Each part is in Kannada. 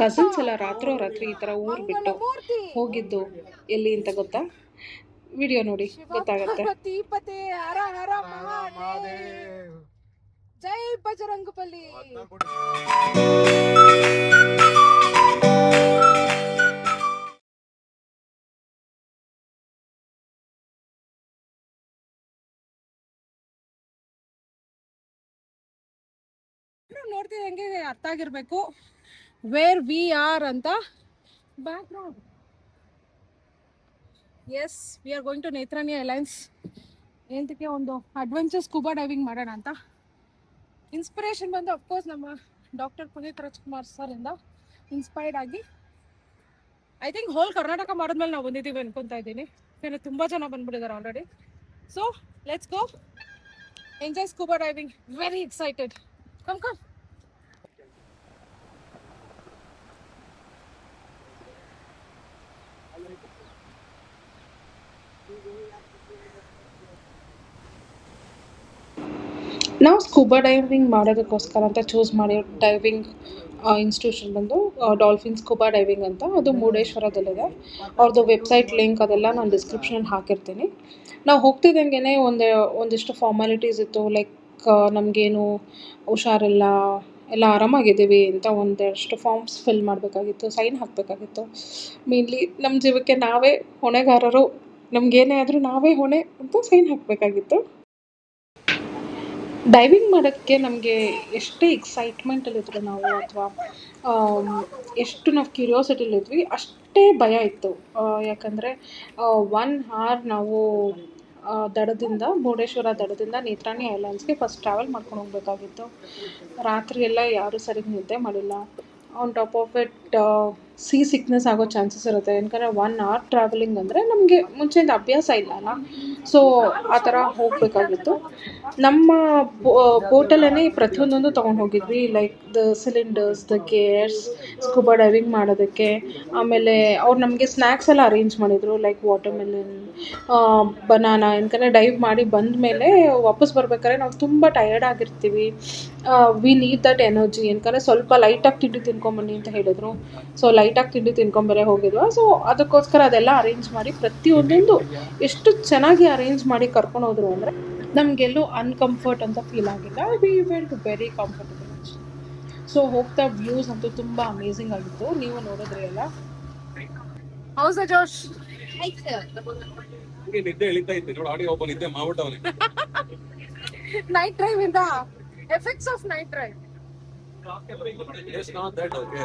ಕಸಿನ್ಸ್ ಎಲ್ಲ ರಾತ್ರಿ ಈ ಥರ ಊರು ಬಿಟ್ಟು ಹೋಗಿದ್ದು ಎಲ್ಲಿ ಅಂತ ಗೊತ್ತಾ? ವಿಡಿಯೋ ನೋಡಿ ಗೊತ್ತಾಗತ್ತೆ. ಹರ ಹರ ಮಹಾದೇವ್, ಜೈ ಬಜರಂಗಬಲಿ. ನೋಡ್ತೀವಿ ಹೆಂಗೆ ಅರ್ಥ ಆಗಿರ್ಬೇಕು ವೇರ್ ವಿ ಆರ್ ಅಂತ. Background, as we are going to Netrani airlines. ಏನಕ್ಕೆ ಒಂದು ಅಡ್ವೆಂಚರ್ ಸ್ಕೂಬಾ ಡೈವಿಂಗ್ ಮಾಡೋಣ ಅಂತ. ಇನ್ಸ್ಪಿರೇಷನ್ ಬಂದು ಅಫ್ಕೋರ್ಸ್ ನಮ್ಮ ಡಾಕ್ಟರ್ ಪುನೀತ್ ರಾಜ್ಕುಮಾರ್ ಸರ್ ಇಂದ ಇನ್ಸ್ಪೈರ್ಡ್ ಆಗಿ ಐ ಥಿಂಕ್ ಹೋಲ್ ಕರ್ನಾಟಕ ಮಾಡಿದ್ಮೇಲೆ ನಾವು ಬಂದಿದ್ದೀವಿ ಅನ್ಕೊತಾ ಇದ್ದೀನಿ. ಯಾಕಂದರೆ ತುಂಬ ಜನ ಬಂದ್ಬಿಟ್ಟಿದ್ದಾರೆ already. So let's go enjoy scuba diving. Very excited. Come come. ನಾವು ಸ್ಕೂಬಾ ಡೈವಿಂಗ್ ಮಾಡೋದಕ್ಕೋಸ್ಕರ ಅಂತ ಚೂಸ್ ಮಾಡಿ ಡೈವಿಂಗ್ ಇನ್ಸ್ಟಿಟ್ಯೂಷನ್ ಬಂದು ಡಾಲ್ಫಿನ್ ಸ್ಕೂಬಾ ಡೈವಿಂಗ್ ಅಂತ. ಅದು ಮುರುಡೇಶ್ವರದಲ್ಲಿದೆ. ಅವ್ರದ್ದು ವೆಬ್ಸೈಟ್ ಲಿಂಕ್ ಅದೆಲ್ಲ ನಾನು ಡಿಸ್ಕ್ರಿಪ್ಷನಲ್ಲಿ ಹಾಕಿರ್ತೀನಿ. ನಾವು ಹೋಗ್ತಿದ್ದಂಗೆ ಒಂದಿಷ್ಟು ಫಾರ್ಮಾಲಿಟೀಸ್ ಇತ್ತು. ಲೈಕ್ ನಮಗೇನು ಹುಷಾರಿಲ್ಲ, ಎಲ್ಲ ಆರಾಮಾಗಿದ್ದೀವಿ ಅಂತ ಒಂದಷ್ಟು ಫಾರ್ಮ್ಸ್ ಫಿಲ್ ಮಾಡಬೇಕಾಗಿತ್ತು, ಸೈನ್ ಹಾಕಬೇಕಾಗಿತ್ತು. ಮೇನ್ಲಿ ನಮ್ಮ ಜೀವಕ್ಕೆ ನಾವೇ ಹೊಣೆಗಾರರು, ನಮಗೇನೇ ಆದರೂ ನಾವೇ ಹೊಣೆ ಅಂತ ಸೈನ್ ಹಾಕಬೇಕಾಗಿತ್ತು. ಡೈವಿಂಗ್ ಮಾಡೋಕ್ಕೆ ನಮಗೆ ಎಷ್ಟೇ ಎಕ್ಸೈಟ್ಮೆಂಟಲ್ಲಿದ್ದರೂ ನಾವು, ಅಥವಾ ಎಷ್ಟು ನಾವು ಕ್ಯೂರಿಯಾಸಿಟಿಲಿದ್ವಿ, ಅಷ್ಟೇ ಭಯ ಇತ್ತು. ಯಾಕಂದರೆ 1 hour ನಾವು ಮುರುಡೇಶ್ವರ ದಡದಿಂದ ನೇತ್ರಾಣಿ ಐಲ್ಯಾಂಡ್ಸ್ಗೆ ಫಸ್ಟ್ ಟ್ರಾವೆಲ್ ಮಾಡ್ಕೊಂಡು ಹೋಗಬೇಕಾಗಿತ್ತು. ರಾತ್ರಿ ಎಲ್ಲ ಯಾರೂ ಸರಿಗೆ ನಿದ್ದೆ ಮಾಡಿಲ್ಲ. On top of it sea sickness ಆಗೋ ಚಾನ್ಸಸ್ ಇರುತ್ತೆ. ಯಾಕಂದರೆ 1 hour ಟ್ರಾವೆಲಿಂಗ್ ಅಂದರೆ ನಮಗೆ ಮುಂಚೆಯಿಂದ ಅಭ್ಯಾಸ ಇಲ್ಲ ಅಲ್ಲ. ಸೊ ಆ ಥರ ಹೋಗಬೇಕಾಗಿತ್ತು. ನಮ್ಮ ಬೋಟಲ್ಲೇ ಪ್ರತಿಯೊಂದೊಂದು ತೊಗೊಂಡು ಹೋಗಿದ್ವಿ. Like the cylinders, the gears, scuba diving ಮಾಡೋದಕ್ಕೆ. ಆಮೇಲೆ ಅವ್ರು ನಮಗೆ ಸ್ನ್ಯಾಕ್ಸ್ ಎಲ್ಲ ಅರೇಂಜ್ ಮಾಡಿದರು. Like watermelon, banana. ಯಾಕಂದರೆ ಡೈವ್ ಮಾಡಿ ಬಂದ ಮೇಲೆ ವಾಪಸ್ ಬರ್ಬೇಕಾದ್ರೆ ನಾವು ತುಂಬ ಟಯರ್ಡ್ ಆಗಿರ್ತೀವಿ. We need that energy. ಯಾಕಂದರೆ ಸ್ವಲ್ಪ ಲೈಟಾಗಿ ತಿಂಡಿ ತಿನ್ಕೊಂಬನ್ನಿ ಅಂತ ಹೇಳಿದರು. ಸೊ ಲೈಟಾಗಿ ತಿಂಡಿ ತಿನ್ಕೊಂಬರೇ ಹೋಗಿದ್ವಿ. ಸೊ ಅದಕ್ಕೋಸ್ಕರ ಅದೆಲ್ಲ ಅರೇಂಜ್ ಮಾಡಿ ಪ್ರತಿಯೊಂದೊಂದು ಎಷ್ಟು ಚೆನ್ನಾಗಿ ಅರೇಂಜ್ ಮಾಡಿ ಕರ್ಕೊಂಡು ಹೋದರು ಅಂದರೆ ನಮಗೆಲ್ಲೂ ಅನ್ಕಂಫರ್ಟ್ ಅಂತ ಫೀಲ್ ಆಗಿಲ್ಲ. We went very comfortable. So ಹೋಗ್ತಾ ವ್ಯೂಸ್ ಅಂತೂ ತುಂಬ ಅಮೇಝಿಂಗ್ ಆಗಿತ್ತು. ನೀವು ನೋಡಿದ್ರಿ ಅಲ್ಲ. ಹೌಸ್ ಜೋಶ್ ನಿದ್ದೆ ಎಳಿತಾ ಇದ್ದೆ ನೋಡಿ. ಆಡಿಯೋ ಓಪನ್ ಇದ್ದೆ ಮಾಡ್ಬಿಟ್ಟವನೇ. ನೈಟ್ ಡ್ರೈವ್ ಇಂದ effects of night drive. It's not that okay.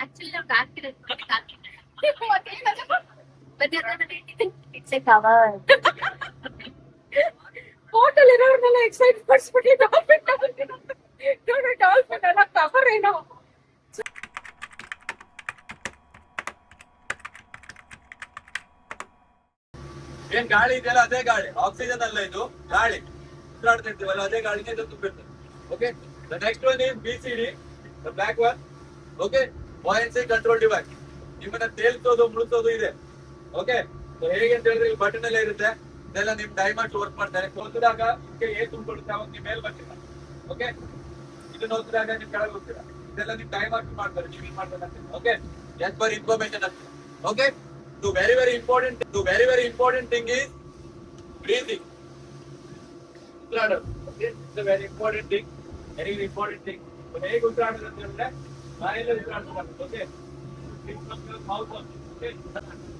Actually, I'm back to it's a cover. Hotel ಇರೋರ್ನೆಲ್ಲ ಎಕ್ಸೈಟ್ ಪಡಿಸ್ಬಿಟ್ಟು ಡಾಲ್ಫಿನ್ ಡಾಲ್ಫಿನ್ ಎಲ್ಲ ಕವರ್ ಏನೋ. ಏನ್ ಗಾಳಿ ಇದೆಯಲ್ಲ ಅದೇ ಗಾಳಿ, ಆಕ್ಸಿಜನ್ ಅಲ್ಲ ಇದು. ಗಾಳಿ ಉಸಿರಾಡ್ತಿರ್ತೀವಲ್ಲ ಅದೇ ಗಾಳಿನೇ ಇದು ತುಂಬಿರ್ತದೆ. Okay, the next one is BCD, the black one. Okay, buoyancy control device. ನಿಮ್ಮನ್ನ ತೇಲ್ಸೋದು ಮುಳುಸೋದು ಇದೆ. ಓಕೆ, ಹೇಗೆ ಅಂತ ಹೇಳಿದ್ರೆ ಇಲ್ಲಿ ಬಟನ್ ಎಲ್ಲ ಇರುತ್ತೆ. ಇದೆಲ್ಲ ನಿಮ್ ಡೈಮಂಡ್ಸ್ ವರ್ಕ್ ಮಾಡ್ತಾರೆ. ಒತ್ತಿದಾಗ ಏನ್ ತುಂಬಿಕೊಳ್ಳುತ್ತೆ ಅವಾಗ ನಿಮ್ ಮೇಲ್ ಬರ್ತೀರಾ. ಓಕೆ, ಇದನ್ನ ಒತ್ತಿದಾಗ ನಿಮ್ ಕೆಳಗೆ ಹೋಗ್ತೀರಾ. ಇದೆಲ್ಲ ನಿಮ್ ಡೈಮಂಡ್ಸ್ ಮಾಡ್ತಾರೆ, ನೀವು ಮಾಡ್ತಾರೆ. ಓಕೆ, ಎಸ್ ಫಾರ್ ಇನ್ಫಾರ್ಮೇಶನ್ ಅಷ್ಟೇ. Okay, the very important thing is breathing. Okay, it's a very important thing. ಹೇಗೆ ಉಸಿರಾಡೋದು ಅಂತ ಹೇಳಿದ್ರೆ ಬಾಯಲ್ಲಿ ಉಸಿರಾಡೋದು. Okay, from your mouth on. Okay,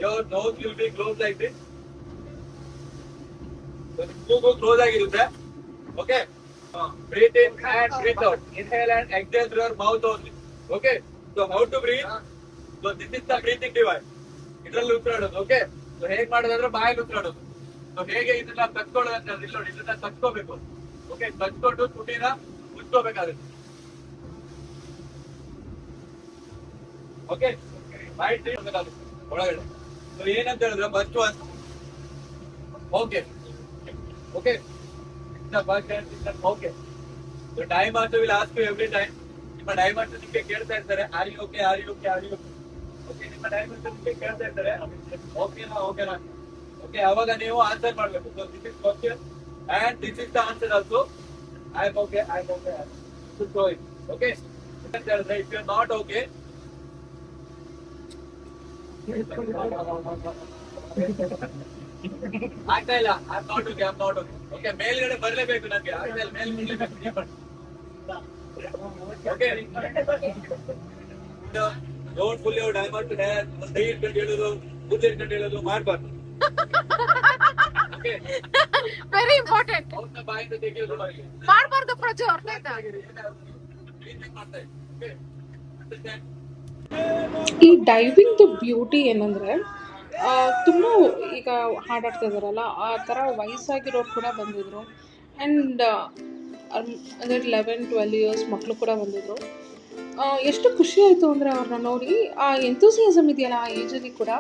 your nose will be closed like this. So ಮೂಗು ಕ್ಲೋಸ್ ಆಗಿರುತ್ತೆ. Okay, breathe in and breathe out. Inhale and exhale through your mouth only. Okay, so how to breathe? So this is the breathing device. ಇದ್ರಲ್ಲಿ ಉಸಿರಾಡೋದು. ಓಕೆ, ಸೊ ಹೇಗ್ ಮಾಡೋದಂದ್ರೆ ಬಾಯಲ್ಲಿ ಉಸಿರಾಡೋದು. ಸೊ ಹೇಗೆ ಇದನ್ನ ತಕ್ಕೊಳ್ಳೋದು ಅಂತ ಹೇಳಿದ್ರೆ ನೋಡಿ, ಇದನ್ನ ತಕ್ಕೋಬೇಕು. ಓಕೆ, ತಕ್ಕೊಂಡು ತುಟಿನ ಮುಚ್ಕೋಬೇಕಾಗುತ್ತೆ. ಓಕೆ ರೈಟ್ ಒಳಗಡೆ. ಸೊ ಏನಂತ ಹೇಳಿದ್ರೆ first one okay okay okay. So time master will ask you every time. ನಿಮ್ಮ ಟೈಮ್ ಮಾಸ್ಟರ್ ನಿಮಗೆ ಕೇಳ್ತಾ ಇರ್ತಾರೆ are you okay are you okay are you okay. ನಿಮ್ಮ ಟೈಮ್ ಮಾಸ್ಟರ್ ನಿಮಗೆ ಕೇಳ್ತಾ ಇರ್ತಾರೆ ಓಕೆನಾ ಓಕೆನಾ ಓಕೆ. ಅವಾಗ ನೀವು ಆನ್ಸರ್ ಮಾಡಬೇಕು. So this is question and this is the answer also. I am okay I am okay okay. ಅಂತ ಹೇಳಿದ್ರೆ if you are not okay ಆಗ್ತಾ ಇಲ್ಲ I am not okay I am not okay okay. ಮೇಲ್ಗಡೆ ಬರಲೇಬೇಕು ನನಗೆ ಆಗ್ತಾ ಇಲ್ಲ ಮೇಲ್ಗಡೆ okay. Don't pull your time out ಕೈ ಇಟ್ಕೊಂಡು ಹೇಳೋದು ಬುದ್ಧಿ ಇಟ್ಕೊಂಡು ಹೇಳೋದು ಮಾಡಬಾರ್ದು. Okay very important. ಅವ್ರನ್ನ ಬಾಯಿಂದ ತೆಗೆಯೋದು ಮಾಡಬಾರ್ದು ಪ್ರಜು, ಅರ್ಥ ಆಯ್ತಾ? ಈ ಡೈವಿಂಗ್ದು ಬ್ಯೂಟಿ ಏನಂದರೆ ತುಂಬ ಈಗ ಹಾಡಾಡ್ತಾ ಇದ್ದಾರಲ್ಲ ಆ ಥರ ವಯಸ್ಸಾಗಿರೋರು ಕೂಡ ಬಂದಿದ್ರು. ಆ್ಯಂಡ್ ಅಂದರೆ 11-12 ಇಯರ್ಸ್ ಮಕ್ಕಳು ಕೂಡ ಬಂದಿದ್ರು. ಎಷ್ಟು ಖುಷಿ ಆಯಿತು ಅಂದರೆ ಅವ್ರನ್ನ ನೋಡಿ ಆ ಎಂತೂಸಿಯಾಸಮ್ ಇದೆಯಲ್ಲ ಆ ಏಜಲ್ಲಿ ಕೂಡ.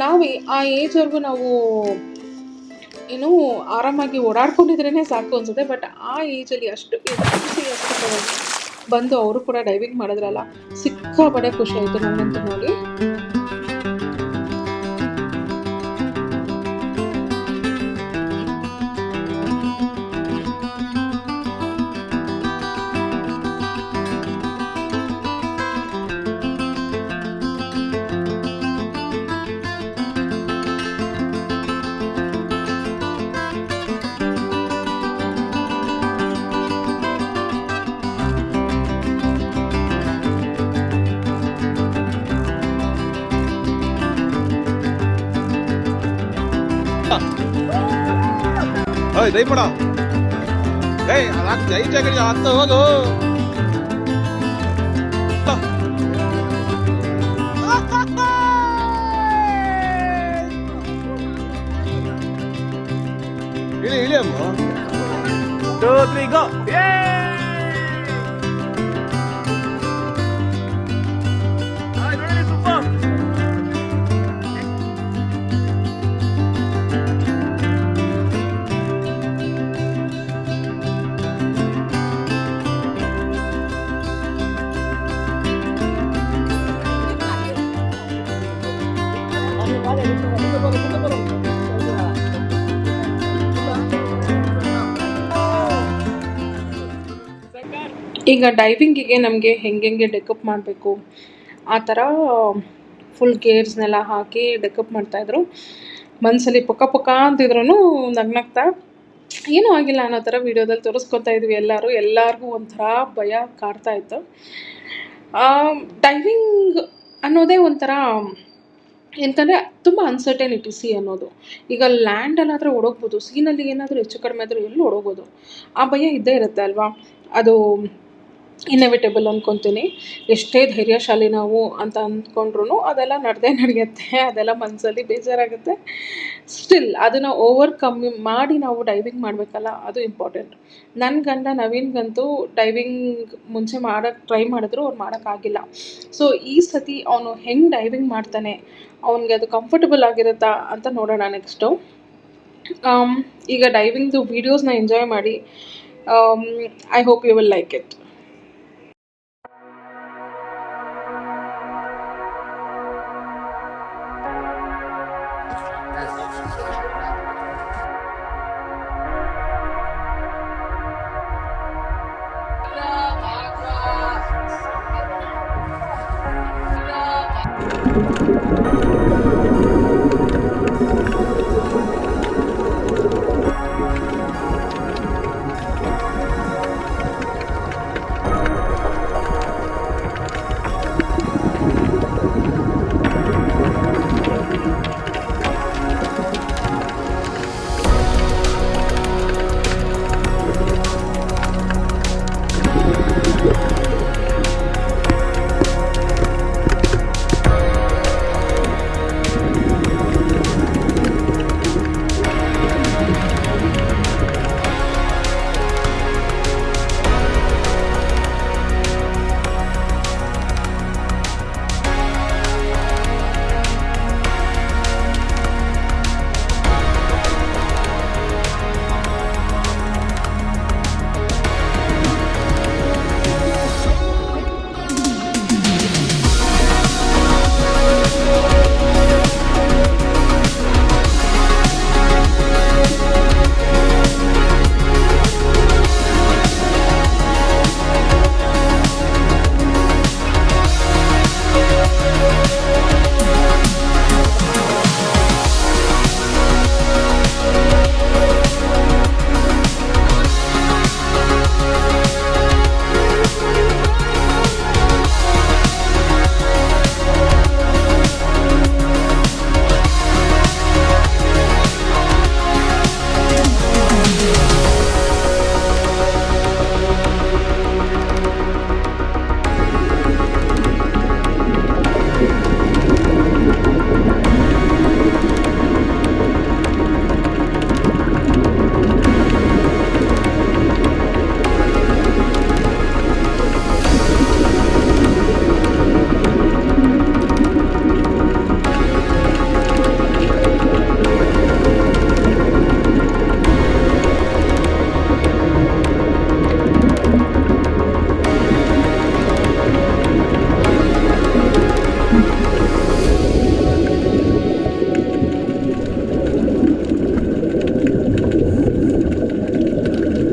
ನಾವು ಆ ಏಜ್ವರೆಗೂ ನಾವು ಏನು ಆರಾಮಾಗಿ ಓಡಾಡ್ಕೊಂಡಿದ್ರೇ ಸಾಕು ಅನ್ಸುತ್ತೆ. ಬಟ್ ಆ ಏಜಲ್ಲಿ ಅಷ್ಟು ಎಂತೂಸಿಯಾಸ್ಟಿಕ್ ಬಂದು ಅವರು ಕೂಡ ಡೈವಿಂಗ್ ಮಾಡಿದ್ರಲ್ಲ, ಸಿಕ್ಕಾಪಟ್ಟೆ ಖುಷಿ ಆಯಿತು ನನಗಂತೂ ನೋಡಿ. ಓಯ್ ದೈ ಬಿಡ ಏಯ್ ಅದಾಕ್ ಜೈ ಜಗಡಿ ಹತ್ತ ಹೋಗು. ಇಳಿ ಇಳಿ ಅಮ್ಮ 2 3 ಗೋ. ಈಗ ಡೈವಿಂಗಿಗೆ ನಮಗೆ ಹೆಂಗೆ ಡೆಕಪ್ ಮಾಡಬೇಕು ಆ ಥರ ಫುಲ್ ಗೇರ್ಸ್ನೆಲ್ಲ ಹಾಕಿ ಡೆಕಪ್ ಮಾಡ್ತಾಯಿದ್ರು. ಮನಸ್ಸಲ್ಲಿ ಪುಕ್ಕ ಅಂತಿದ್ರು ನಗ್ನಗ್ತಾ ಏನೂ ಆಗಿಲ್ಲ ಅನ್ನೋ ಥರ ವೀಡಿಯೋದಲ್ಲಿ ತೋರಿಸ್ಕೊತಾ ಇದ್ವಿ ಎಲ್ಲರಿಗೂ ಒಂಥರ ಭಯ ಕಾಡ್ತಾ ಇತ್ತು. ಡೈವಿಂಗ್ ಅನ್ನೋದೇ ಒಂಥರ ಎಂತಂದರೆ ತುಂಬ ಅನ್ಸರ್ಟೆನಿಟಿ ಸಿ ಅನ್ನೋದು. ಈಗ ಲ್ಯಾಂಡಲ್ಲಾದರೆ ಓಡೋಗ್ಬೋದು, ಸೀನಲ್ಲಿ ಏನಾದರೂ ಹೆಚ್ಚು ಕಡಿಮೆ ಆದರೂ ಎಲ್ಲಿ ಓಡೋಗ್ಬೋದು, ಆ ಭಯ ಇದ್ದೇ ಇರುತ್ತೆ ಅಲ್ವಾ. ಅದು ಇನ್ಎವಿಟೇಬಲ್ ಅಂದ್ಕೊತೀನಿ. ಎಷ್ಟೇ ಧೈರ್ಯಶಾಲಿ ನಾವು ಅಂತ ಅಂದ್ಕೊಂಡ್ರು ಅದೆಲ್ಲ ನಡೆಯುತ್ತೆ, ಅದೆಲ್ಲ ಮನಸ್ಸಲ್ಲಿ ಬೇಜಾರಾಗುತ್ತೆ. ಸ್ಟಿಲ್ ಅದನ್ನು ಓವರ್ಕಮ್ ಮಾಡಿ ನಾವು ಡೈವಿಂಗ್ ಮಾಡಬೇಕಲ್ಲ, ಅದು ಇಂಪಾರ್ಟೆಂಟ್. ನನ್ನ ಗಂಡ ನವೀನ್ಗಂತೂ ಡೈವಿಂಗ್ ಮುಂಚೆ ಮಾಡೋಕ್ಕೆ ಟ್ರೈ ಮಾಡಿದ್ರು, ಅವ್ರು ಮಾಡೋಕ್ಕಾಗಿಲ್ಲ. ಸೊ ಈ ಸತಿ ಅವನು ಹೆಂಗೆ ಡೈವಿಂಗ್ ಮಾಡ್ತಾನೆ, ಅವನಿಗೆ ಅದು ಕಂಫರ್ಟಬಲ್ ಆಗಿರುತ್ತಾ ಅಂತ ನೋಡೋಣ ನೆಕ್ಸ್ಟು. ಈಗ ಡೈವಿಂಗ್ದು ವೀಡಿಯೋಸ್ನ ಎಂಜಾಯ್ ಮಾಡಿ. I hope you will like it.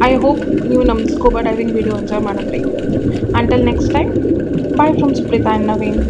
I hope ನೀವು ನಮ್ಮ ಸ್ಕೂಬಾ ಡೈವಿಂಗ್ ವಿಡಿಯೋ ಎಂಜಾಯ್ ಮಾಡಿದ್ರಿ. Until next time, bye from Supreetha and Naveen.